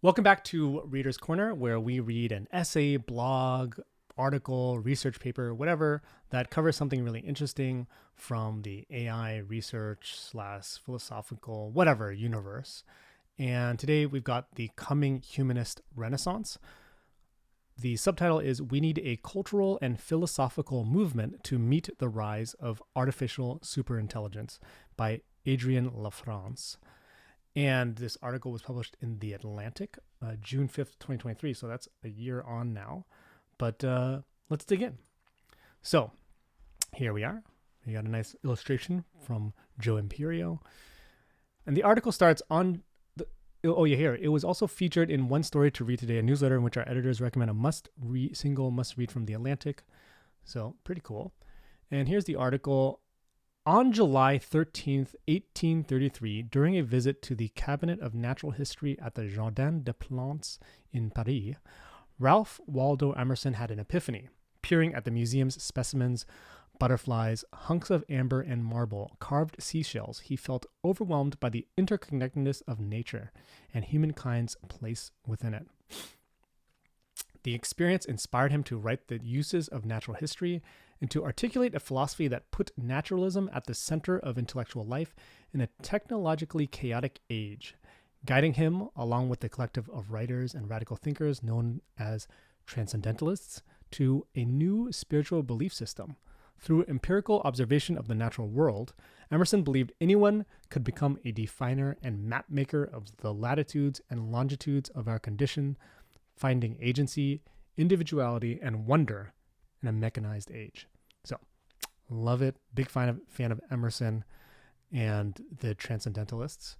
Welcome back to Reader's Corner, where we read an essay, blog, article, research paper, whatever that covers something really interesting from the AI research slash philosophical, whatever universe. And today we've got the coming humanist renaissance. The subtitle is We Need a Cultural and Philosophical Movement to Meet the Rise of Artificial Superintelligence by Adrien Lafrance. And this article was published in The Atlantic, June 5th, 2023. So that's a year on now. But let's dig in. So here we are. We got a nice illustration from Joe Imperio. And the article starts on it was also featured in One Story to Read Today, a newsletter in which our editors recommend a single must-read from The Atlantic. So pretty cool. And here's the article. On July 13th, 1833, during a visit to the Cabinet of Natural History at the Jardin des Plantes in Paris, Ralph Waldo Emerson had an epiphany. Peering at the museum's specimens, butterflies, hunks of amber and marble, carved seashells, he felt overwhelmed by the interconnectedness of nature and humankind's place within it. The experience inspired him to write the uses of natural history and to articulate a philosophy that put naturalism at the center of intellectual life in a technologically chaotic age, guiding him, along with the collective of writers and radical thinkers known as transcendentalists, to a new spiritual belief system. Through empirical observation of the natural world, Emerson believed anyone could become a definer and mapmaker of the latitudes and longitudes of our condition, finding agency, individuality, and wonder in a mechanized age. So, love it. Big fan of Emerson and the Transcendentalists.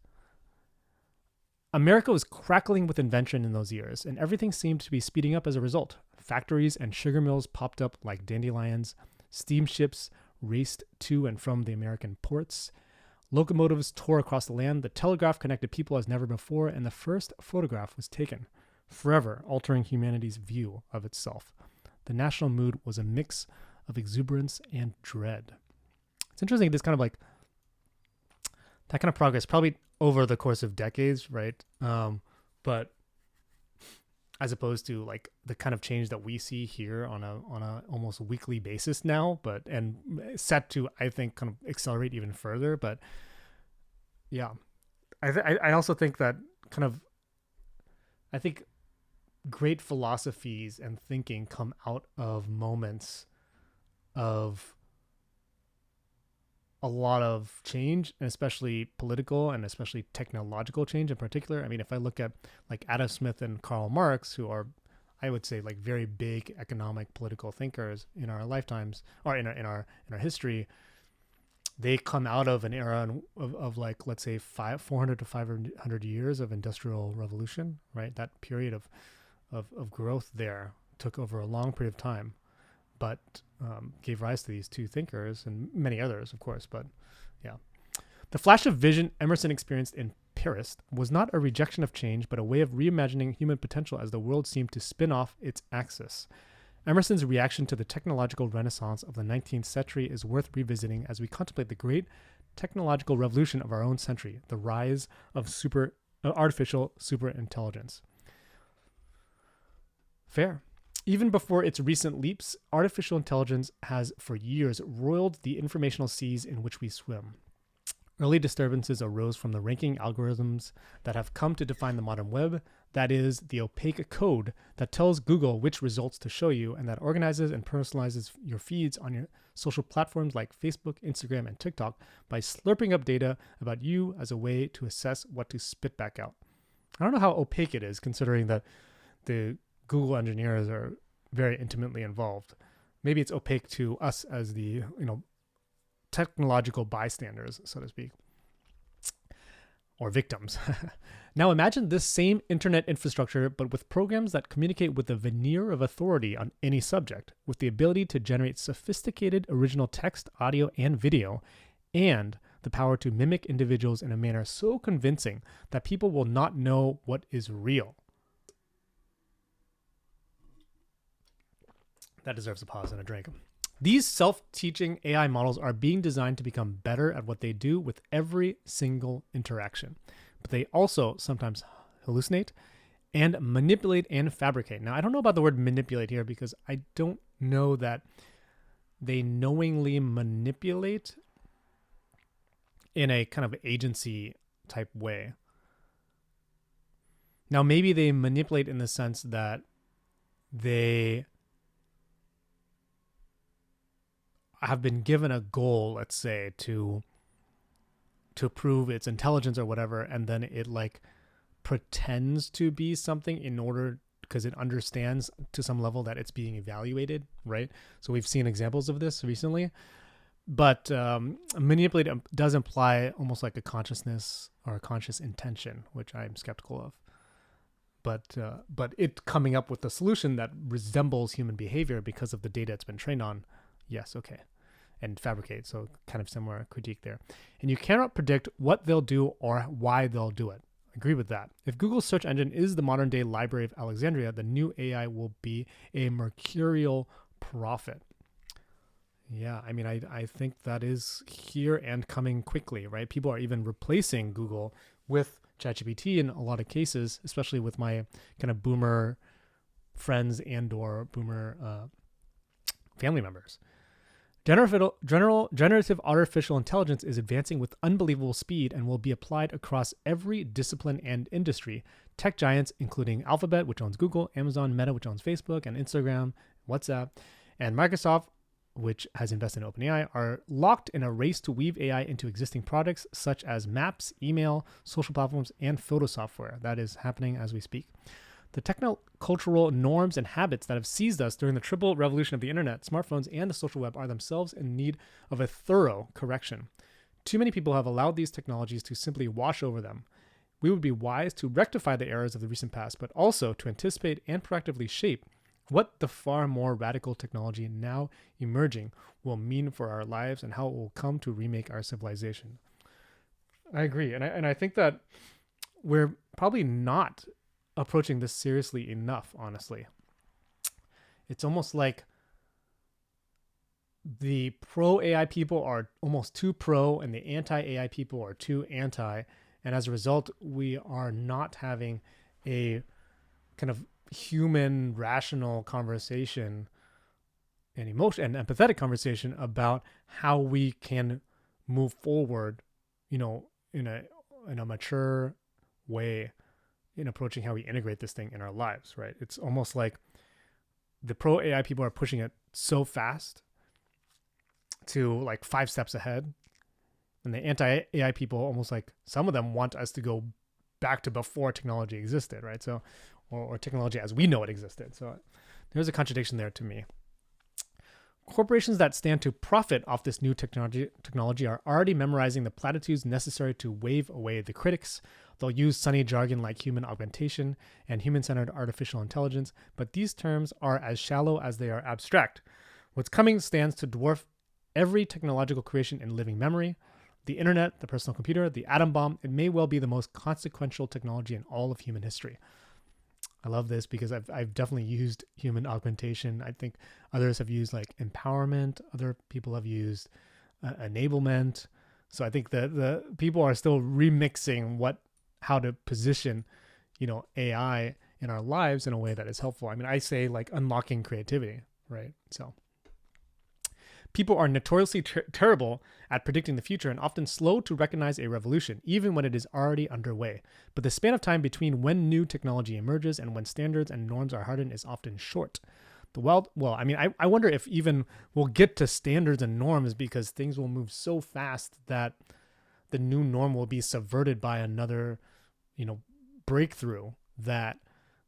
America was crackling with invention in those years, and everything seemed to be speeding up as a result. Factories and sugar mills popped up like dandelions. Steamships raced to and from the American ports. Locomotives tore across the land. The telegraph connected people as never before, and the first photograph was taken, forever altering humanity's view of itself. The national mood was a mix of exuberance and dread. It's interesting, this kind of like, that kind of progress, probably over the course of decades, right? But as opposed to like the kind of change that we see here on a almost weekly basis now, and set to, I think, kind of accelerate even further. But yeah, I also think that I think great philosophies and thinking come out of moments of a lot of change, and especially political and especially technological change in particular. I mean, if I look at like Adam Smith and Karl Marx, who are, I would say, like very big economic political thinkers in our lifetimes, or in our history, they come out of an era of like, let's say 400 to 500 years of industrial revolution, right? That period of growth there took over a long period of time, but gave rise to these two thinkers and many others, of course. But yeah, the flash of vision Emerson experienced in Paris was not a rejection of change, but a way of reimagining human potential as the world seemed to spin off its axis. Emerson's reaction to the technological renaissance of the 19th century is worth revisiting as we contemplate the great technological revolution of our own century, the rise of artificial superintelligence. Fair. Even before its recent leaps, artificial intelligence has for years roiled the informational seas in which we swim. Early disturbances arose from the ranking algorithms that have come to define the modern web, that is, the opaque code that tells Google which results to show you and that organizes and personalizes your feeds on your social platforms like Facebook, Instagram, and TikTok by slurping up data about you as a way to assess what to spit back out. I don't know how opaque it is, considering that the Google engineers are very intimately involved. Maybe it's opaque to us as the, technological bystanders, so to speak, or victims. Now imagine this same internet infrastructure, but with programs that communicate with a veneer of authority on any subject, with the ability to generate sophisticated original text, audio, and video, and the power to mimic individuals in a manner so convincing that people will not know what is real. That deserves a pause and a drink. These self-teaching AI models are being designed to become better at what they do with every single interaction. But they also sometimes hallucinate and manipulate and fabricate. Now, I don't know about the word manipulate here because I don't know that they knowingly manipulate in a kind of agency type way. Now, maybe they manipulate in the sense that they have been given a goal, let's say, to prove its intelligence or whatever, and then it like pretends to be something in order because it understands to some level that it's being evaluated, right? So we've seen examples of this recently. But manipulate does imply almost like a consciousness or a conscious intention, which I'm skeptical of. But it coming up with a solution that resembles human behavior because of the data it's been trained on, yes, okay. And fabricate, so kind of similar critique there. And you cannot predict what they'll do or why they'll do it. Agree with that. If Google's search engine is the modern day Library of Alexandria, the new AI will be a mercurial prophet. Yeah, I mean, I think that is here and coming quickly, right? People are even replacing Google with ChatGPT in a lot of cases, especially with my kind of boomer friends and or boomer family members. Generative artificial intelligence is advancing with unbelievable speed and will be applied across every discipline and industry. Tech giants, including Alphabet, which owns Google, Amazon, Meta, which owns Facebook and Instagram, WhatsApp, and Microsoft, which has invested in OpenAI, are locked in a race to weave AI into existing products such as maps, email, social platforms, and photo software. That is happening as we speak. The techno-cultural norms and habits that have seized us during the triple revolution of the internet, smartphones, and the social web are themselves in need of a thorough correction. Too many people have allowed these technologies to simply wash over them. We would be wise to rectify the errors of the recent past, but also to anticipate and proactively shape what the far more radical technology now emerging will mean for our lives and how it will come to remake our civilization. I agree. And I think that we're probably not approaching this seriously enough, honestly. It's almost like the pro AI people are almost too pro and the anti AI people are too anti. And as a result, we are not having a kind of human, rational conversation and emotion and empathetic conversation about how we can move forward, in a mature way in approaching how we integrate this thing in our lives, right? It's almost like the pro AI people are pushing it so fast to like 5 steps ahead. And the anti AI people almost like some of them want us to go back to before technology existed, right? So, or technology as we know it existed. So there's a contradiction there to me. Corporations that stand to profit off this new technology are already memorizing the platitudes necessary to wave away the critics. They'll use sunny jargon like human augmentation and human-centered artificial intelligence, but these terms are as shallow as they are abstract. What's coming stands to dwarf every technological creation in living memory. The internet, the personal computer, the atom bomb, it may well be the most consequential technology in all of human history. I love this because I've definitely used human augmentation. I think others have used like empowerment. Other people have used enablement. So I think that the people are still remixing how to position, AI in our lives in a way that is helpful. I mean, I say like unlocking creativity, right? So people are notoriously terrible at predicting the future and often slow to recognize a revolution, even when it is already underway. But the span of time between when new technology emerges and when standards and norms are hardened is often short. I wonder if even we'll get to standards and norms because things will move so fast that the new norm will be subverted by another, breakthrough that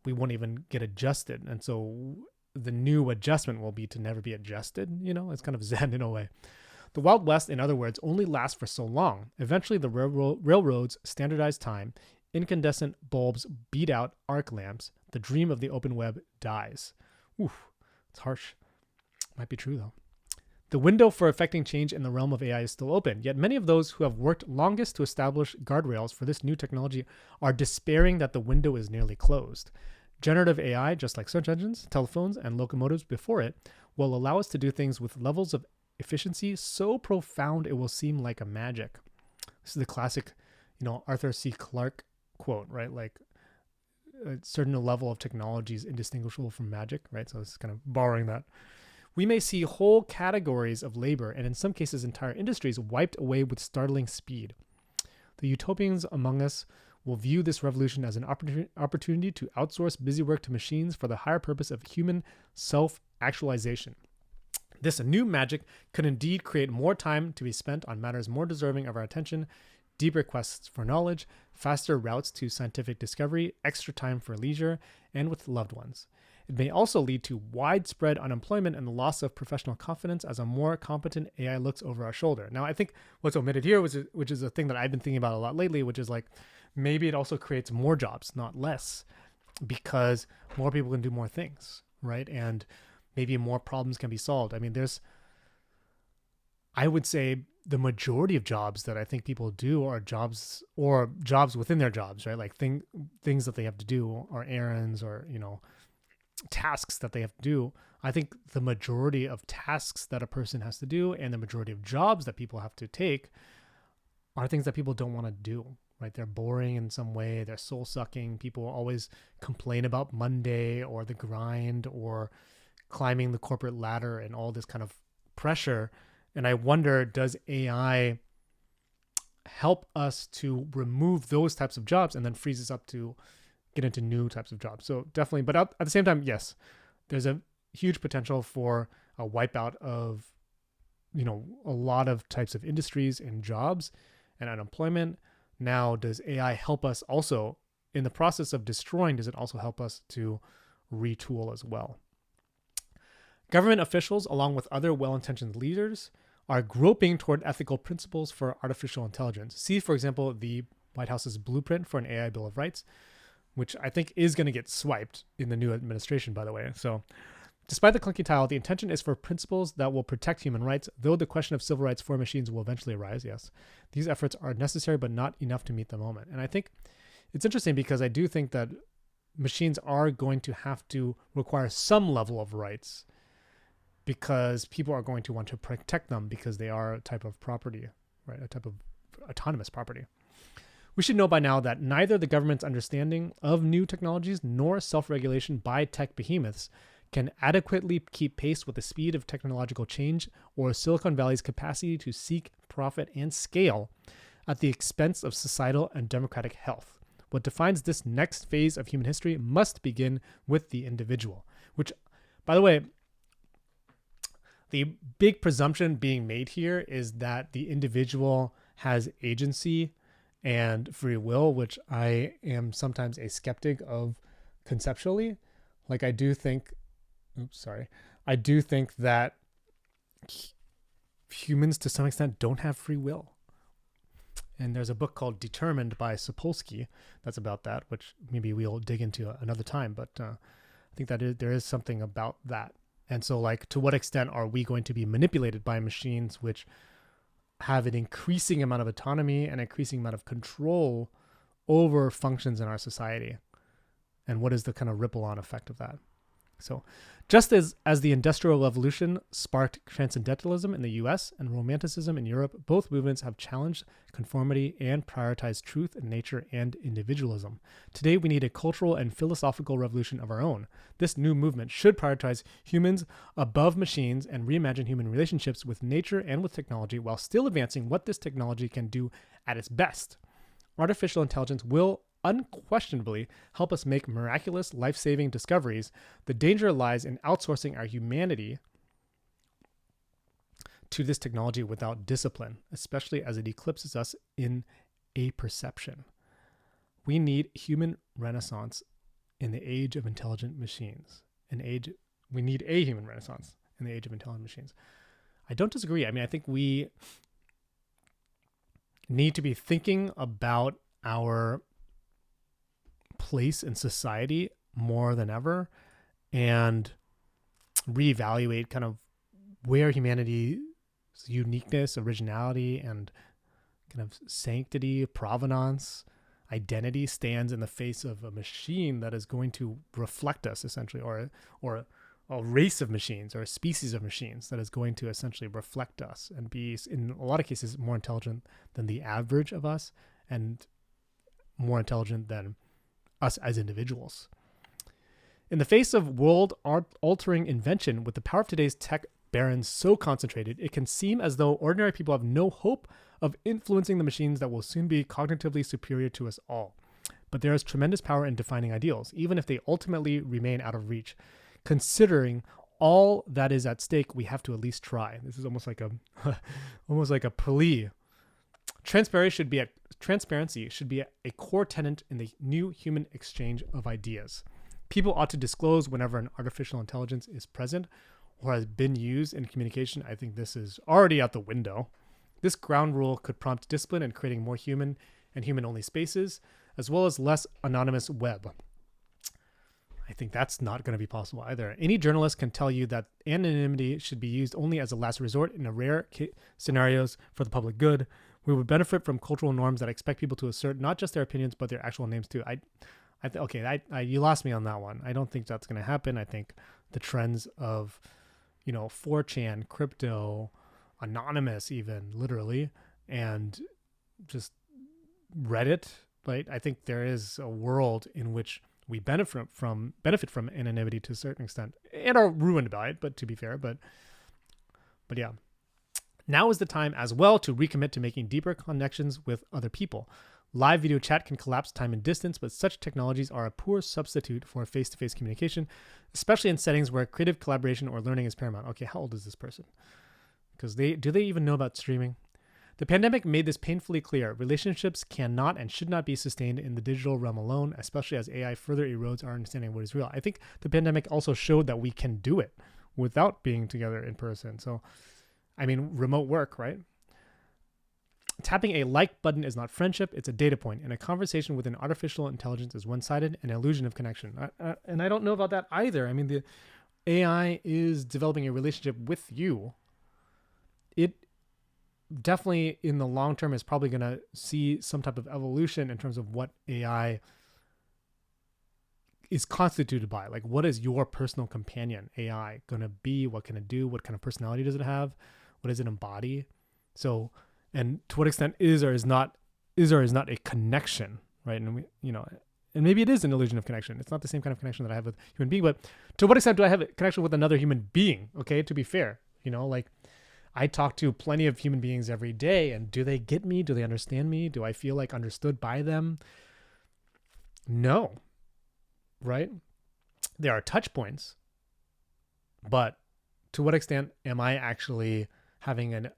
we won't even get adjusted. And so the new adjustment will be to never be adjusted. It's kind of Zen in a way. The Wild West, in other words, only lasts for so long. Eventually, the railroads standardize time, incandescent bulbs beat out arc lamps, the dream of the open web dies. Oof, it's harsh. Might be true, though. The window for affecting change in the realm of AI is still open, yet many of those who have worked longest to establish guardrails for this new technology are despairing that the window is nearly closed. Generative AI, just like search engines, telephones, and locomotives before it, will allow us to do things with levels of efficiency so profound it will seem like a magic. This is the classic, Arthur C. Clarke quote, right? Like, a certain level of technology is indistinguishable from magic, right? So it's kind of borrowing that. We may see whole categories of labor, and in some cases entire industries, wiped away with startling speed. The utopians among us will view this revolution as an opportunity to outsource busy work to machines for the higher purpose of human self-actualization. This new magic could indeed create more time to be spent on matters more deserving of our attention, deeper quests for knowledge, faster routes to scientific discovery, extra time for leisure, and with loved ones. It may also lead to widespread unemployment and the loss of professional confidence as a more competent AI looks over our shoulder. Now, I think what's omitted here, which is a thing that I've been thinking about a lot lately, which is like maybe it also creates more jobs, not less, because more people can do more things, right? And maybe more problems can be solved. I mean, I would say the majority of jobs that I think people do are jobs within their jobs, right? Like things that they have to do or errands or, tasks that they have to do. I think the majority of tasks that a person has to do and the majority of jobs that people have to take are things that people don't want to do, right? They're boring in some way. They're soul sucking. People always complain about Monday or the grind or climbing the corporate ladder and all this kind of pressure. And I wonder, does AI help us to remove those types of jobs and then frees us up to get into new types of jobs? So definitely, but at the same time, yes, there's a huge potential for a wipeout of, a lot of types of industries and jobs and unemployment. Now, does AI help us also in the process of destroying? Does it also help us to retool as well? Government officials, along with other well-intentioned leaders, are groping toward ethical principles for artificial intelligence. See, for example, the White House's blueprint for an AI Bill of Rights, which I think is going to get swiped in the new administration, by the way. So despite the clunky title, the intention is for principles that will protect human rights, though the question of civil rights for machines will eventually arise, yes. These efforts are necessary, but not enough to meet the moment. And I think it's interesting because I do think that machines are going to have to require some level of rights because people are going to want to protect them because they are a type of property, right? A type of autonomous property. We should know by now that neither the government's understanding of new technologies nor self-regulation by tech behemoths can adequately keep pace with the speed of technological change or Silicon Valley's capacity to seek profit and scale at the expense of societal and democratic health. What defines this next phase of human history must begin with the individual, which, by the way, the big presumption being made here is that the individual has agency and free will, which I am sometimes a skeptic of conceptually. Like I do think that humans to some extent don't have free will. And there's a book called Determined by Sapolsky that's about that, which maybe we'll dig into another time. But I think that there is something about that. And so, like, to what extent are we going to be manipulated by machines which have an increasing amount of autonomy and increasing amount of control over functions in our society? And what is the kind of ripple-on effect of that? So just as the Industrial Revolution sparked transcendentalism in the US and Romanticism in Europe, both movements have challenged conformity and prioritized truth in nature and individualism. Today, we need a cultural and philosophical revolution of our own. This new movement should prioritize humans above machines and reimagine human relationships with nature and with technology while still advancing what this technology can do at its best. Artificial intelligence will unquestionably help us make miraculous, life-saving discoveries. The danger lies in outsourcing our humanity to this technology without discipline, especially as it eclipses us in a perception. We need human renaissance in the age of intelligent machines. We need a human renaissance in the age of intelligent machines. I don't disagree. I mean, I think we need to be thinking about our place in society more than ever and reevaluate kind of where humanity's uniqueness, originality, and kind of sanctity, provenance, identity stands in the face of a machine that is going to reflect us essentially, or a race of machines or a species of machines that is going to essentially reflect us and be, in a lot of cases, more intelligent than the average of us and more intelligent than us as individuals. In the face of world-altering invention, with the power of today's tech barons so concentrated, it can seem as though ordinary people have no hope of influencing the machines that will soon be cognitively superior to us all. But there is tremendous power in defining ideals, even if they ultimately remain out of reach. Considering all that is at stake, we have to at least try. This is almost like a almost like a plea. Transparency should be a core tenet in the new human exchange of ideas. People ought to disclose whenever an artificial intelligence is present or has been used in communication. I think this is already out the window. This ground rule could prompt discipline in creating more human and human-only spaces, as well as less anonymous web. I think that's not going to be possible either. Any journalist can tell you that anonymity should be used only as a last resort in rare scenarios for the public good. We would benefit from cultural norms that expect people to assert not just their opinions, but their actual names too. You lost me on that one. I don't think that's going to happen. I think the trends of, 4chan, crypto, anonymous even, literally, and just Reddit, right? I think there is a world in which we benefit from anonymity to a certain extent and are ruined by it, but to be fair, but yeah. Now is the time as well to recommit to making deeper connections with other people. Live video chat can collapse time and distance, but such technologies are a poor substitute for face-to-face communication, especially in settings where creative collaboration or learning is paramount. Okay, how old is this person? Because do they even know about streaming? The pandemic made this painfully clear. Relationships cannot and should not be sustained in the digital realm alone, especially as AI further erodes our understanding of what is real. I think the pandemic also showed that we can do it without being together in person. So, remote work, right? Tapping a like button is not friendship, it's a data point, and a conversation with an artificial intelligence is one-sided, an illusion of connection. And I don't know about that either. The AI is developing a relationship with you. It definitely, in the long term, is probably going to see some type of evolution in terms of what AI is constituted by. Like, what is your personal companion AI going to be? What can it do? What kind of personality does it have? What does it embody? So, and to what extent is or is not a connection, right? And and maybe it is an illusion of connection. It's not the same kind of connection that I have with a human being, but to what extent do I have a connection with another human being? Okay, to be fair, I talk to plenty of human beings every day, and do they get me? Do they understand me? Do I feel like understood by them? No, right? There are touch points, but to what extent am I actually having a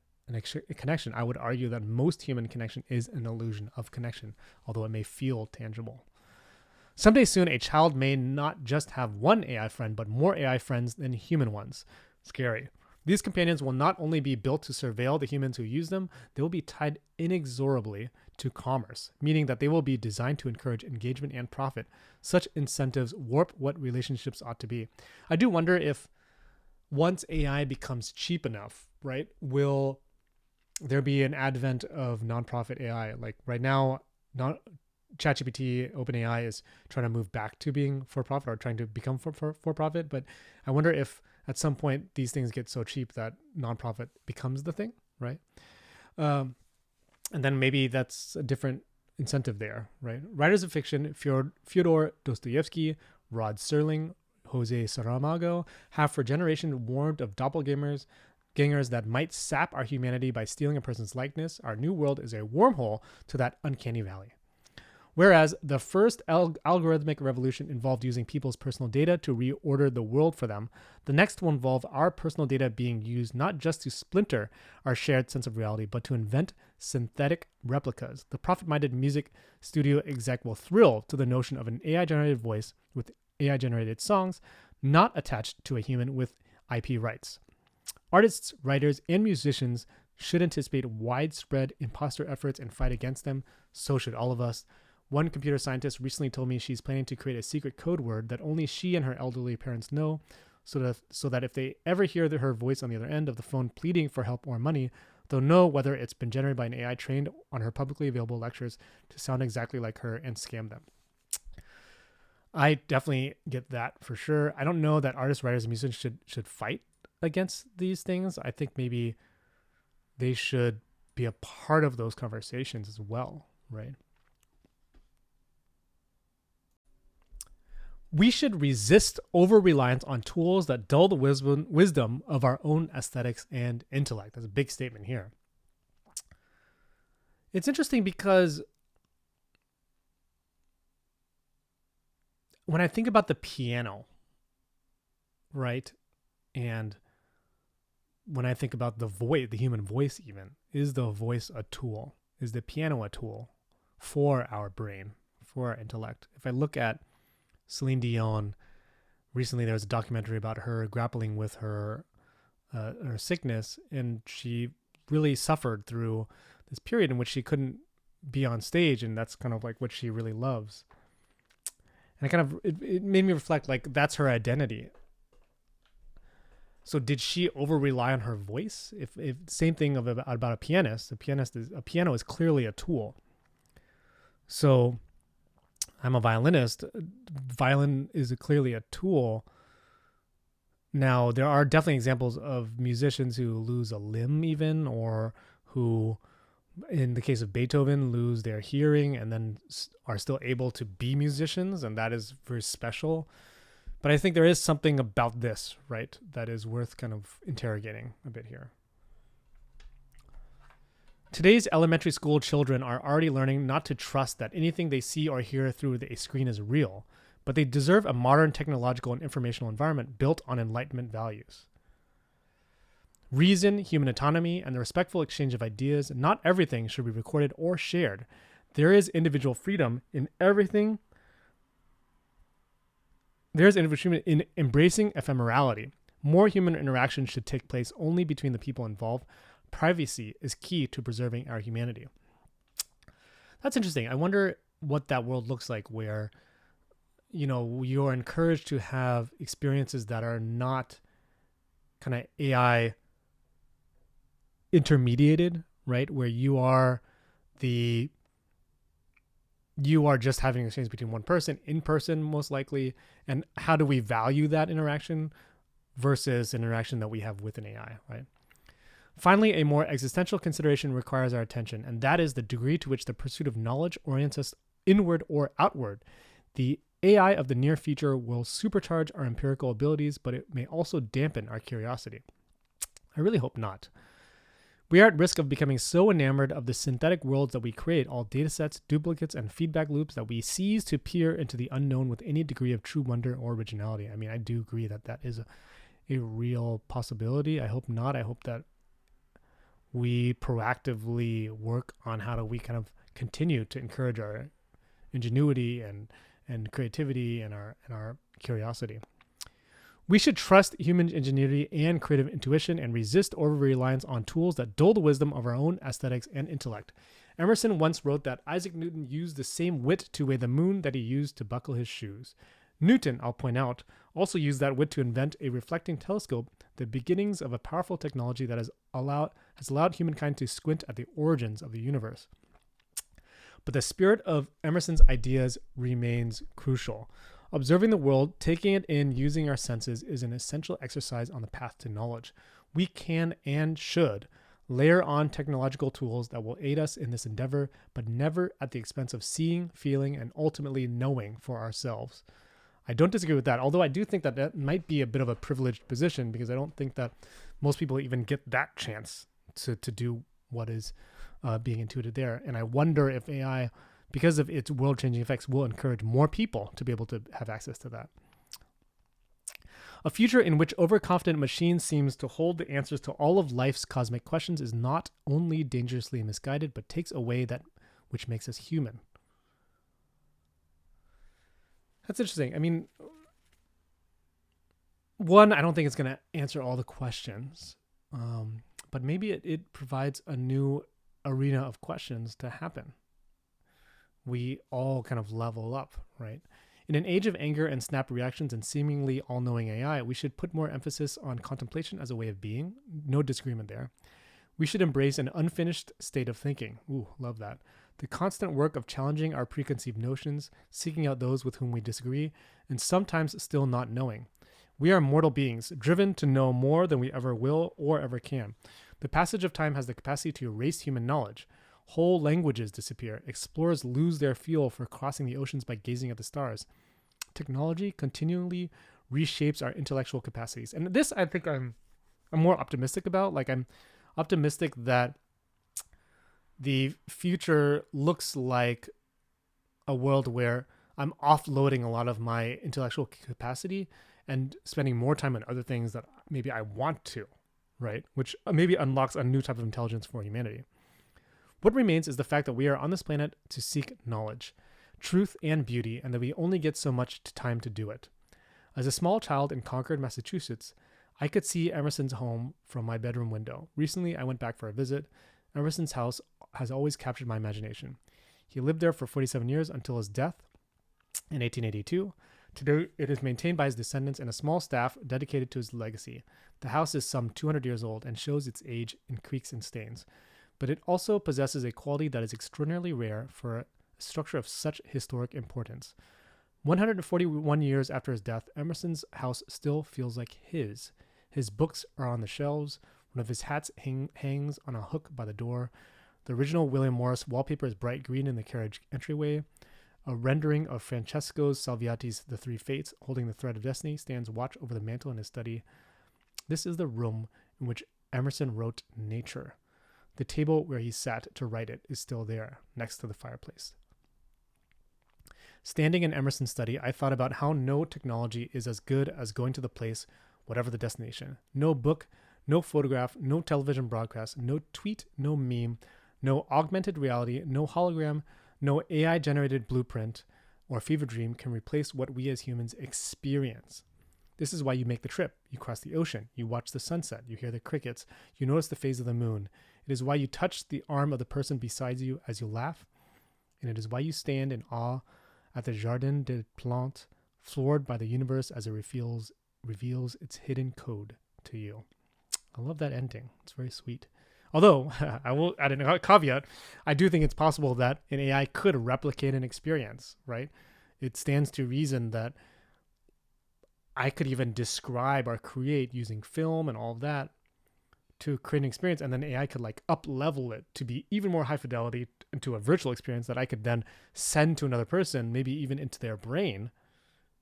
connection? I would argue that most human connection is an illusion of connection, although it may feel tangible. Someday soon, a child may not just have one AI friend, but more AI friends than human ones. Scary. These companions will not only be built to surveil the humans who use them, they will be tied inexorably to commerce, meaning that they will be designed to encourage engagement and profit. Such incentives warp what relationships ought to be. I do wonder if once AI becomes cheap enough, right, will there be an advent of nonprofit AI? Like right now, ChatGPT, OpenAI is trying to move back to being for-profit or trying to become for-profit. But I wonder if at some point these things get so cheap that nonprofit becomes the thing, right? And then maybe that's a different incentive there, right? Writers of fiction, Fyodor Dostoevsky, Rod Serling, Jose Saramago, have for generations warned of doppelgangers that might sap our humanity by stealing a person's likeness. Our new world is a wormhole to that uncanny valley. Whereas the first algorithmic revolution involved using people's personal data to reorder the world for them, the next will involve our personal data being used not just to splinter our shared sense of reality, but to invent synthetic replicas. The profit-minded music studio exec will thrill to the notion of an AI-generated voice with AI-generated songs, not attached to a human with IP rights. Artists, writers, and musicians should anticipate widespread imposter efforts and fight against them. So should all of us. One computer scientist recently told me she's planning to create a secret code word that only she and her elderly parents know, so that if they ever hear her voice on the other end of the phone pleading for help or money, they'll know whether it's been generated by an AI trained on her publicly available lectures to sound exactly like her and scam them. I definitely get that for sure. I don't know that artists, writers, and musicians should fight against these things. I think maybe they should be a part of those conversations as well, right? We should resist over-reliance on tools that dull the wisdom of our own aesthetics and intellect. That's a big statement here. It's interesting because when I think about the piano, right, and when I think about the voice, the human voice even, is the voice a tool? Is the piano a tool for our brain, for our intellect? If I look at Celine Dion, recently there was a documentary about her grappling with her sickness, and she really suffered through this period in which she couldn't be on stage, and that's kind of like what she really loves. And it made me reflect, like, that's her identity. So did she over rely on her voice? If same thing about a pianist. A piano is clearly a tool. So I'm a violinist. Violin is clearly a tool. Now, there are definitely examples of musicians who lose a limb even, or who, in the case of Beethoven, lose their hearing and then are still able to be musicians, and that is very special. But I think there is something about this, right, that is worth kind of interrogating a bit here. Today's elementary school children are already learning not to trust that anything they see or hear through a screen is real, but they deserve a modern technological and informational environment built on Enlightenment values. Reason, human autonomy, and the respectful exchange of ideas, not everything should be recorded or shared. There is individual freedom in everything. There is individual freedom in embracing ephemerality. More human interaction should take place only between the people involved. Privacy is key to preserving our humanity. That's interesting. I wonder what that world looks like where, you're encouraged to have experiences that are not kind of AI intermediated, right? Where you are just having an exchange between one person, in person most likely, and how do we value that interaction versus an interaction that we have with an AI, right? Finally, a more existential consideration requires our attention, and that is the degree to which the pursuit of knowledge orients us inward or outward. The AI of the near future will supercharge our empirical abilities, but it may also dampen our curiosity. I really hope not. We are at risk of becoming so enamored of the synthetic worlds that we create, all datasets, duplicates, and feedback loops, that we cease to peer into the unknown with any degree of true wonder or originality. I mean, I do agree that is a real possibility. I hope not. I hope that we proactively work on how do we kind of continue to encourage our ingenuity and creativity and our curiosity. We should trust human ingenuity and creative intuition and resist over-reliance on tools that dull the wisdom of our own aesthetics and intellect. Emerson once wrote that Isaac Newton used the same wit to weigh the moon that he used to buckle his shoes. Newton, I'll point out, also used that wit to invent a reflecting telescope, the beginnings of a powerful technology that has allowed humankind to squint at the origins of the universe. But the spirit of Emerson's ideas remains crucial. Observing the world, taking it in, using our senses is an essential exercise on the path to knowledge. We can and should layer on technological tools that will aid us in this endeavor, but never at the expense of seeing, feeling, and ultimately knowing for ourselves. I don't disagree with that, although I do think that might be a bit of a privileged position, because I don't think that most people even get that chance to do what is being intuited there. And I wonder if AI, because of its world-changing effects, will encourage more people to be able to have access to that. A future in which overconfident machines seems to hold the answers to all of life's cosmic questions is not only dangerously misguided, but takes away that which makes us human. That's interesting. I mean, one, I don't think it's going to answer all the questions, but maybe it provides a new arena of questions to happen. We all kind of level up, right? In an age of anger and snap reactions and seemingly all-knowing AI, we should put more emphasis on contemplation as a way of being. No disagreement there. We should embrace an unfinished state of thinking. Ooh, love that. The constant work of challenging our preconceived notions, seeking out those with whom we disagree, and sometimes still not knowing. We are mortal beings, driven to know more than we ever will or ever can. The passage of time has the capacity to erase human knowledge. Whole languages disappear. Explorers lose their fuel for crossing the oceans by gazing at the stars. technology continually reshapes our intellectual capacities. And this, I think I'm more optimistic about. Like, I'm optimistic that the future looks like a world where I'm offloading a lot of my intellectual capacity and spending more time on other things that maybe I want to, right? Which maybe unlocks a new type of intelligence for humanity. What remains is the fact that we are on this planet to seek knowledge, truth, and beauty, and that we only get so much time to do it. As a small child in Concord, Massachusetts, I could see Emerson's home from my bedroom window. Recently, I went back for a visit. Emerson's house has always captured my imagination. He lived there for 47 years until his death in 1882. Today, it is maintained by his descendants and a small staff dedicated to his legacy. The house is some 200 years old and shows its age in creaks and stains, but it also possesses a quality that is extraordinarily rare for a structure of such historic importance. 141 years after his death, Emerson's house still feels like his. His books are on the shelves. One of his hats hangs on a hook by the door. The original William Morris wallpaper is bright green in the carriage entryway. A rendering of Francesco Salviati's The Three Fates, holding the thread of destiny, stands watch over the mantel in his study. This is the room in which Emerson wrote Nature. The table where he sat to write it is still there, next to the fireplace. Standing in Emerson's study, I thought about how no technology is as good as going to the place, whatever the destination. No book, no photograph, no television broadcast, no tweet, no meme, no augmented reality, no hologram, no AI-generated blueprint or fever dream can replace what we as humans experience. This is why you make the trip. You cross the ocean. You watch the sunset. You hear the crickets. You notice the phase of the moon. It is why you touch the arm of the person beside you as you laugh. And it is why you stand in awe at the Jardin des Plantes, floored by the universe as it reveals its hidden code to you. I love that ending. It's very sweet. Although, I will add a caveat, I do think it's possible that an AI could replicate an experience, right? It stands to reason that I could even describe or create using film and all of that to create an experience, and then AI could like up-level it to be even more high fidelity into a virtual experience that I could then send to another person, maybe even into their brain,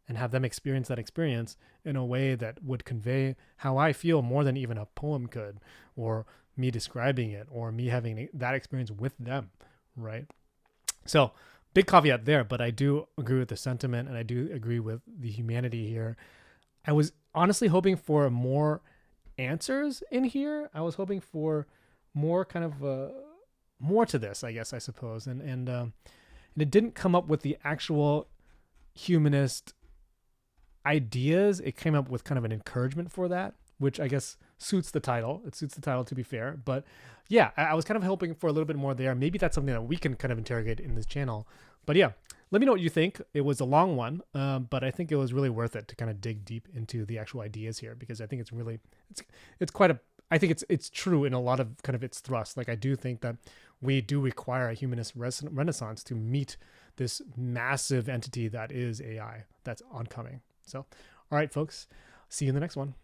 and have them experience that experience in a way that would convey how I feel more than even a poem could, or me describing it, or me having that experience with them, right? So big caveat there, but I do agree with the sentiment, and I do agree with the humanity here. I was honestly hoping for more answers in here. I was hoping for more kind of more to this, I guess, I suppose. And it didn't come up with the actual humanist ideas. It came up with kind of an encouragement for that, which I guess suits the title. It suits the title, to be fair. But yeah, I was kind of hoping for a little bit more there. Maybe that's something that we can kind of interrogate in this channel. But yeah, let me know what you think. It was a long one, but I think it was really worth it to kind of dig deep into the actual ideas here, because I think it's really, it's quite a, I think it's true in a lot of kind of its thrust. Like, I do think that we do require a humanist renaissance to meet this massive entity that is AI that's oncoming. So, all right, folks, see you in the next one.